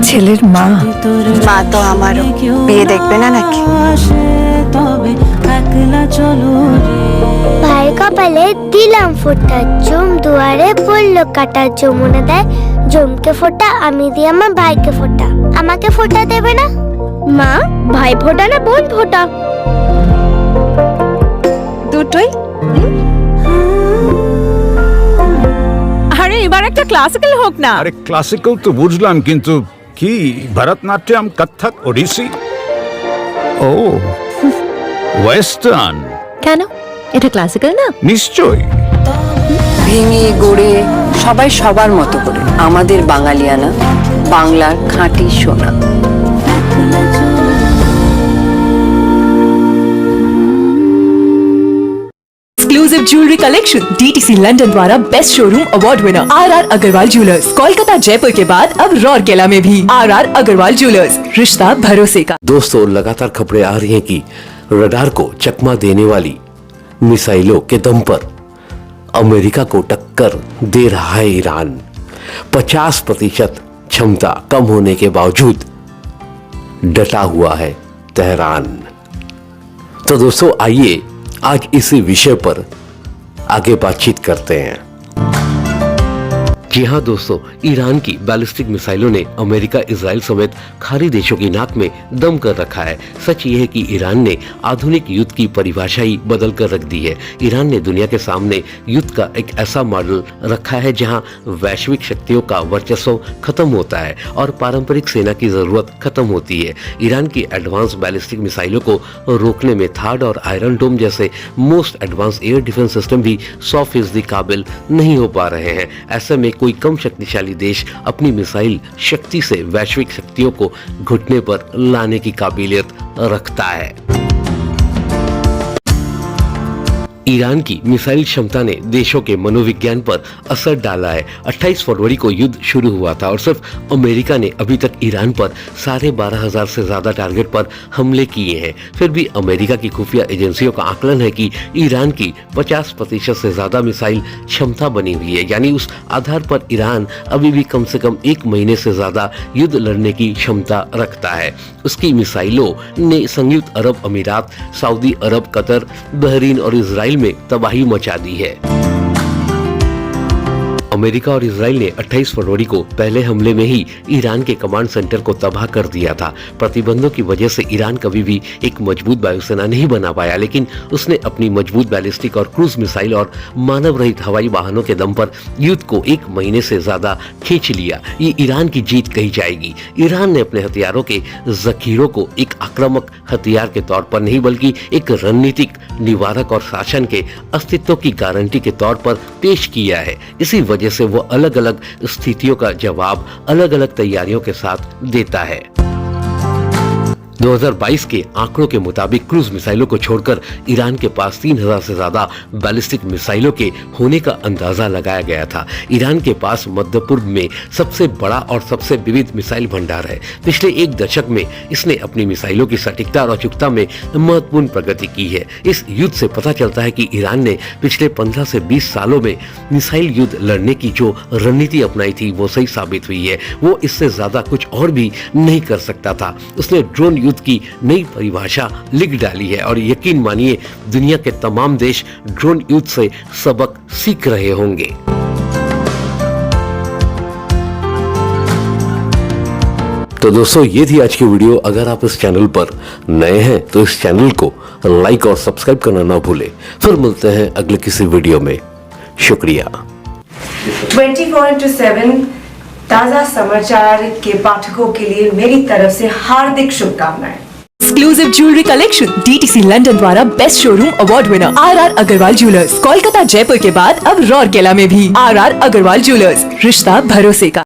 ছেলের মা মা তো আমারও বিয়ে দেখবে না নাকি? ভাই কপালে দিলাম ফোঁটা, জম দুয়ারে পড়লো কাটা, যমুনা দেয় জমকে ফোঁটা, আমি দিই আমার ভাইকে ফোঁটা। আমাকে ফোঁটা দেবে না মা? ভাই ফোঁটা না বোন ফোঁটা? দুটোই। আরে এবার একটা ক্লাসিক্যাল হোক না। আরে ক্লাসিক্যাল তো বুঝলাম, কিন্তু কি ভরতনাট্যম, কত্থক, ওড়িশি? ও ওয়েস্টার্ন। কেন, এটা ক্লাসিক্যাল না? নিশ্চয়ই। ভেঙে গড়ে সবাই সবার মতো করে, আমাদের বাঙালিয়ানা, বাংলার খাঁটি সোনা। Exclusive jewellery collection DTC London द्वारा best showroom award winner RR Agarwal jewellers, Kolkata Jaipur के बाद अब रौरकेला में भी आरआर अग्रवाल ज्वेलर्स, रिश्ता भरोसे का। दोस्तों, लगातार खबरें आ रही हैं कि रडार को चकमा देने वाली मिसाइलों के दम पर अमेरिका को टक्कर दे रहा है ईरान। 50% क्षमता कम होने के बावजूद डटा हुआ है तेहरान। तो दोस्तों, आइए आज इसी विषय पर आगे बातचीत करते हैं। जी हाँ दोस्तों, ईरान की बैलिस्टिक मिसाइलों ने अमेरिका, इजराइल समेत खाड़ी देशों की नाक में दम कर रखा है। सच ये है कि ईरान ने आधुनिक युद्ध की परिभाषा ही बदल कर रख दी है। ईरान ने दुनिया के सामने युद्ध का एक ऐसा मॉडल रखा है जहां वैश्विक शक्तियों का वर्चस्व खत्म होता है और पारंपरिक सेना की जरूरत खत्म होती है। ईरान की एडवांस बैलिस्टिक मिसाइलों को रोकने में थार्ड और आयरन डोम जैसे most advance air defence system भी 100% काबिल नहीं हो पा रहे हैं। ऐसे में कोई कम शक्तिशाली देश अपनी मिसाइल शक्ति से वैश्विक शक्तियों को घुटने पर लाने की काबिलियत रखता है। ईरान की मिसाइल क्षमता ने देशों के मनोविज्ञान पर असर डाला है। 28 फरवरी को युद्ध शुरू हुआ था और सिर्फ अमेरिका ने अभी तक ईरान पर 12,500 से ज्यादा टारगेट पर हमले किए हैं। फिर भी अमेरिका की खुफिया एजेंसियों का आकलन है कि ईरान की 50% से ज्यादा मिसाइल क्षमता बनी हुई है। यानी उस आधार पर ईरान अभी भी कम से कम 1 महीने से ज्यादा युद्ध लड़ने की क्षमता रखता है। उसकी मिसाइलों ने संयुक्त अरब अमीरात, सऊदी अरब, कतर, बहरीन और इजराइल में तबाही मचा दी है। अमेरिका और इजराइल ने 28 फरवरी को पहले हमले में ही ईरान के कमांड सेंटर को तबाह कर दिया था। प्रतिबंधों की वजह से ईरान कभी भी एक मजबूत वायुसेना नहीं बना पाया, लेकिन उसने अपनी मजबूत बैलिस्टिक और क्रूज मिसाइल और मानव रहित हवाई वाहनों के दम पर युद्ध को 1 महीने से ज्यादा खींच लिया। ये ईरान की जीत कही जाएगी। ईरान ने अपने हथियारों के जखीरों को एक आक्रामक हथियार के तौर पर नहीं, बल्कि एक रणनीतिक निवारक और शासन के अस्तित्व की गारंटी के तौर पर पेश किया है। इसी वजह से वो अलग अलग स्थितियों का जवाब अलग अलग तैयारियों के साथ देता है। 2022 के आंकड़ों के मुताबिक क्रूज मिसाइलों को छोड़कर ईरान के पास 3000 से ज्यादा बैलिस्टिक मिसाइलों के होने का अंदाजा लगाया गया था। ईरान के पास मध्य पूर्व में सबसे बड़ा और सबसे विविध मिसाइल भंडार है। पिछले 1 दशक में इसने अपनी मिसाइलों की सटीकता और अचूकता में महत्वपूर्ण प्रगति की है। इस युद्ध से पता चलता है कि ईरान ने पिछले 15 से 20 सालों में मिसाइल युद्ध लड़ने की जो रणनीति अपनाई थी वो सही साबित हुई है। वो इससे ज्यादा कुछ और भी नहीं कर सकता था। उसने ड्रोन युद्ध की नई परिभाषा लिख डाली है और यकीन मानिए दुनिया के तमाम देश ड्रोन युद्ध से सबक सीख रहे होंगे। तो दोस्तों, ये थी आज की वीडियो। अगर आप इस चैनल पर नए हैं तो इस चैनल को लाइक और सब्सक्राइब करना ना भूलें। फिर मिलते हैं अगले किसी वीडियो में। शुक्रिया। 24/7 ताजा समाचार के पाठकों के लिए मेरी तरफ से हार्दिक शुभकामनाएं। Exclusive jewellery collection DTC London द्वारा best showroom award winner RR Agarwal jewellers, Kolkata Jaipur के बाद अब रौरकेला में भी आरआर अग्रवाल ज्वेलर्स, रिश्ता भरोसे का।